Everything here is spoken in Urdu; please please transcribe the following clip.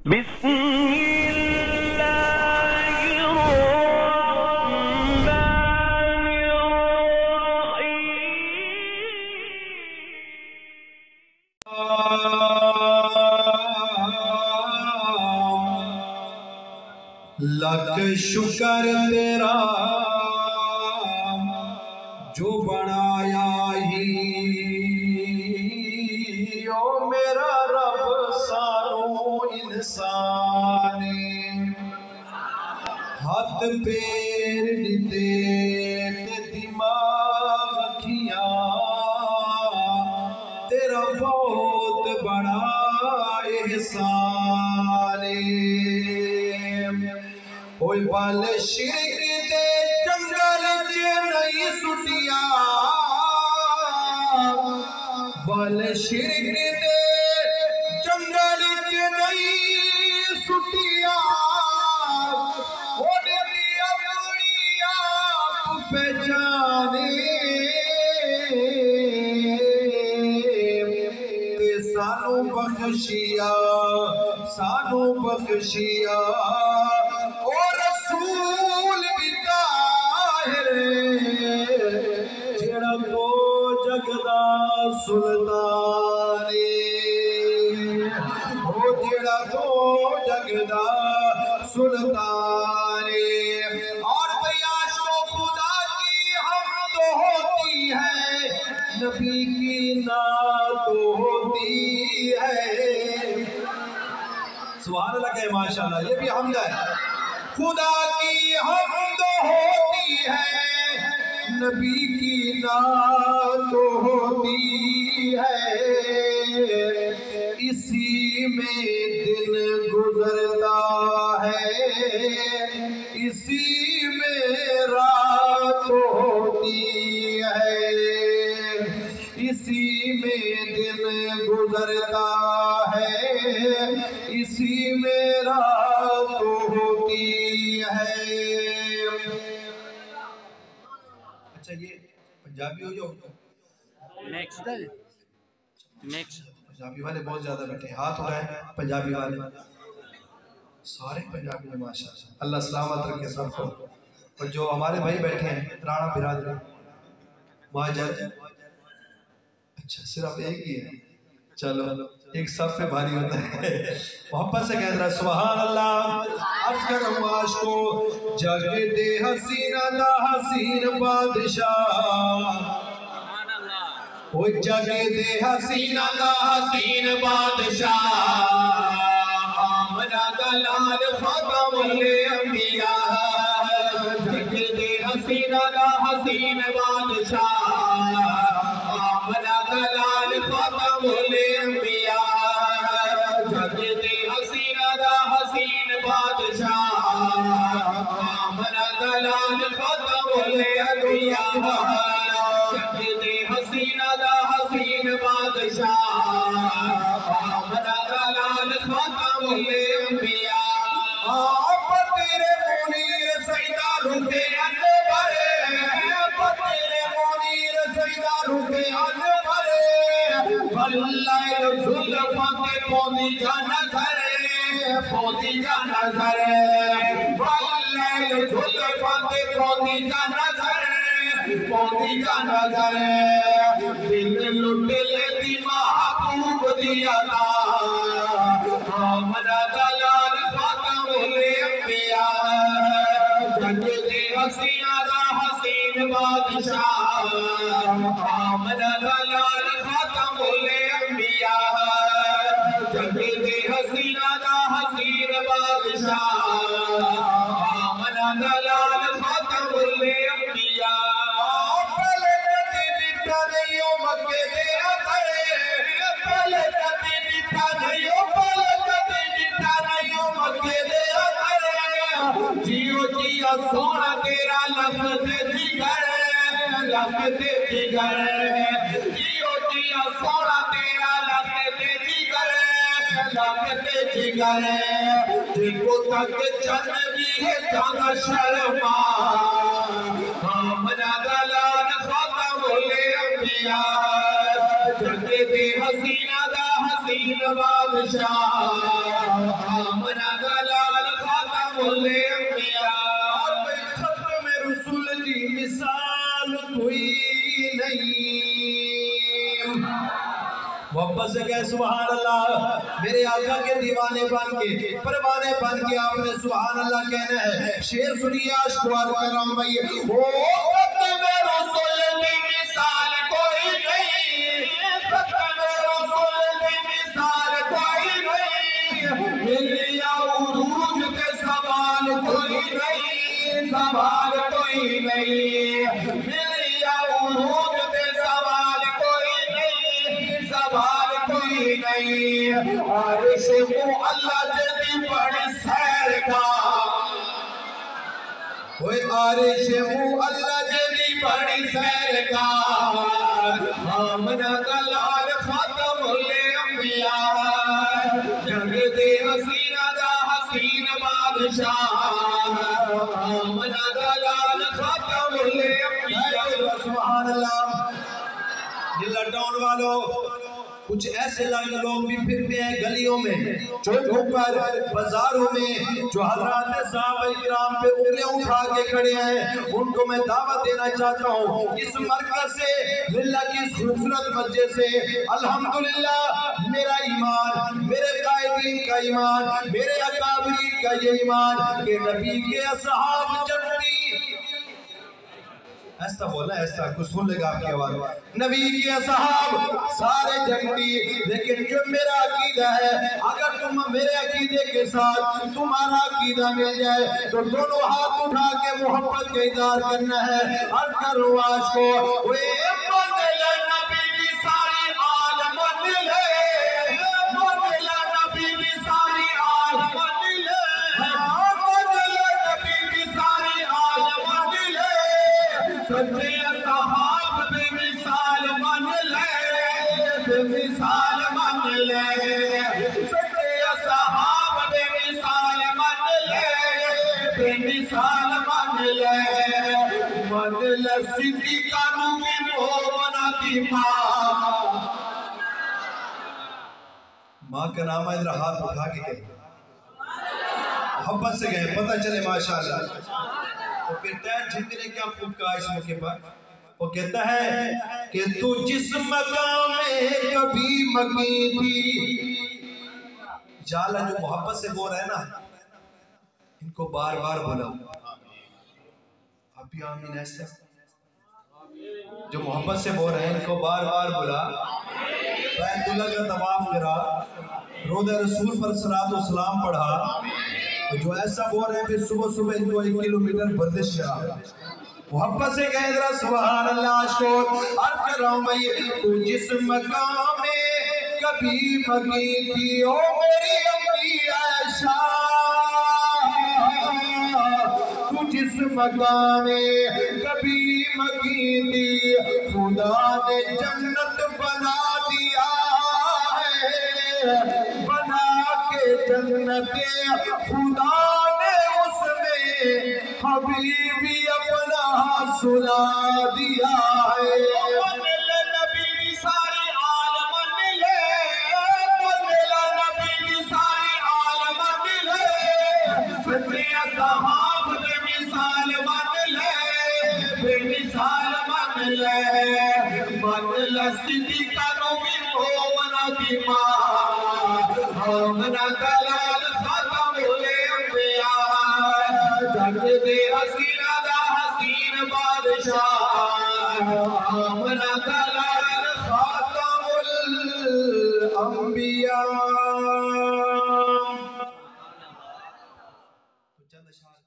بسم اللہ الرحمن الرحیم۔ لاکھ شکر تیرا جو بنایا ہی او میرا رب سانو انسانی ہاتھ پیر دیتے تے دماغ کھیاں تیرا بہت بڑا احسانی۔ اوہ بال شرک دے جنگل چے نہیں سٹیا، بال شرک دے جنگل چے نہیں سٹیا، اوہ دی اپنی آپ پہچانے تے سانو بخشیا او رسول بھی طاہر جڑا تو جگدا سلطان او جڑا تو جگدا سلطان۔ اور بیاش کو خدا کی حمد ہوتی ہے، نبی کی نعت ہوتی ہے۔ سبحان اللہ کہے ماشاءاللہ، یہ بھی حمد ہے۔ خدا کی حمد ہوتی ہے، نبی کی نعت ہوتی ہے، اسی میں دن گزرتا ہے، اسی میں رات ہوتی ہے، اسی میں دن گزرتا ہے، اسی میں رات ہوتی ہے۔ اچھا یہ پنجابی ہو جو نیکسٹ پنجابی والے بہت زیادہ بیٹھے ہیں، ہاتھ اٹھائیں پنجابی والے، سارے پنجابی ہیں ماشاءاللہ، اللہ سلامت رکھے سب کو۔ اور جو ہمارے بھائی بیٹھے ہیں رانا برادری مہاجر، اچھا صرف ایک ہی ہے، چلو ایک سب پہ بھاری ہوتا ہے، محبت سے کہہ رہا ہے سبحان اللہ۔ عرض کروں آج کو جگ دے حسینہ دا حسین بادشاہ، وہ جگ دے حسینہ دا حسین بادشاہ، آمنہ دلال خاتم الانبیاء، جگ دے حسینہ دا حسین بادشاہ، آمنہ دلال خاتم الانبیاء، جگ دے حسینہ دا حسین بادشاہ، آمنہ دلال خاتم الانبیاء، جگ دے حسینہ دا حسین بادشاہ، آمنہ دلال خاتم الانبیاء۔ آپ تیرے منیر سیدہ رکھے انبر، تیرے منیر سیدہ رکھے انبر، واللیل ظلفت پوندی جا نظر، پوندی جا نظر، واللیل ظلفت پوندی جا نظر، پوندی جا نظر، دل لٹ لیتی محبوب دیا تا، آمنہ دلال خاتم الانبیاء، جگ دے حسینہ دا حسین بادشاہ، آمنہ دلال خاتم الانبیاء، جگ دے حسینہ دا حسین بادشاہ، آمنہ دلال خاتم الانبیاء۔ پہلے کتی نٹھا نہیں ہو مکے دے اندر، پہلے کتی نٹھا نہیں ہو، پہلے کتی نٹھا نہیں ہو مکے دے اندر، جیو جیو سونا تیرا لفظ جگر، لفظ جگر، جیو جیو سونا تیرا لفظ جگر، لفظ جگر، جن کو تک چند بھی ہے جانا شرما، آمنہ دلال خاتم الانبیاء، جگ دے حسینہ دا حسین بادشاہ، محبت سے کہے سبحان اللہ. میرے آقا کے دیوانے بن کے پروانے بن کے آپ نے سبحان اللہ کہنا ہے. شیر سنیے عاشقو عرض کر رہا ہوں بھائی. او ختم رسول کی مثال کوئی نہیں, ختم رسول کی مثال کوئی نہیں, ملیا عروج کے سوال کوئی نہیں, سوال کوئی نہیں, ملیا عروج کے سوال کوئی نہیں, سوال کوئی نہیں. عرش اللہ جدی بڑی سیر کا, اوے عرش اللہ جدی بڑی سیر کا, آمنہ دلال خاتم الانبیاء, جنگ دے حسینہ دا حسین بادشاہ, آمنہ دلال خاتم الانبیاء. سبحان اللہ. دل ٹاؤن والوں, کچھ ایسے لوگ بھی پھرتے ہیں گلیوں میں, چوکوں پر, بازاروں میں, جو حضرات صحابہ کرام پہ انگلیاں اٹھا کے کھڑے ہیں. ان کو میں دعوت دینا چاہتا ہوں اس مرکز سے, اللہ کی اس خوبصورت مسجد سے. الحمدللہ میرا ایمان, میرے قائدین کا ایمان, میرے اکابرین کا یہ ایمان کہ نبی کے اصحاب جنتی, ایسا بولنا ایسا کچھ سن لے گا آپ کی آواز, نبی کے اصحاب سارے جنتی. لیکن جو میرا عقیدہ ہے, اگر تم میرے عقیدے کے ساتھ تمہارا عقیدہ مل جائے تو دونوں ہاتھ اٹھا کے محبت کا اظہار کرنا ہے. عرض کرو آج کو, وے من نبی بھی ساری عالم من لے, من نبی بھی ساری عالم من لے, نبی بھی ساری عالم من لے, سچے صحاب بے مثال من لے, بے مثال من لے, سچے صحاب بے مثال من لے, بے مثال من لے. من لے صدیقہ نبی مومنہ کی ماں, ماں کا نام ہے, ادھر ہاتھ اٹھا کے کہیں محبت سے گئے, پتہ چلے ماشاءاللہ. وہ کہتا ہے جتنے کیا خوب کہا اس موقع پر, وہ کہتا ہے کہ تو جس مقام میں کبھی مقیم تھی. جالا جو محبت سے بول رہے ہیں نا, ان کو بار بار بولا. آپ بھی آمین ایسے جو محبت سے بول رہے ہیں ان کو بار بار بولا. بیت اللہ کا طواف کرا, روضہ رسول پر صلاۃ و سلام پڑھا. جو ایسا بول رہے ہیں پھر صبح صبح ان کو 1 کلومیٹر ورزش کرا. محبت سے کہہ ذرا سبحان اللہ. عاشقوں عرض کر رہا ہوں بھائی, تو جس مقام میں کبھی مقیم تھی او میری امی عائشہ, تو جس مقام میں کبھی مقیم تھی, خدا نے جنت بنا دیا ہے, بنا کے جنت خدا نے اس میں حبیبی اپنا سلا دیا ہے. نبی بھی ساری عالم من لے, نبی بھی ساری عالم من لے, سچے صحاب بے مثال من لے, بے مثال من لے. من لے صدیقہ نبی مومنہ کی ماں, آمنہ دلال خاتم الانبیاء, جنگ دے حسینہ دا حسین بادشاہ, آمنہ دلال خاتم الانبیاء. چند اشعار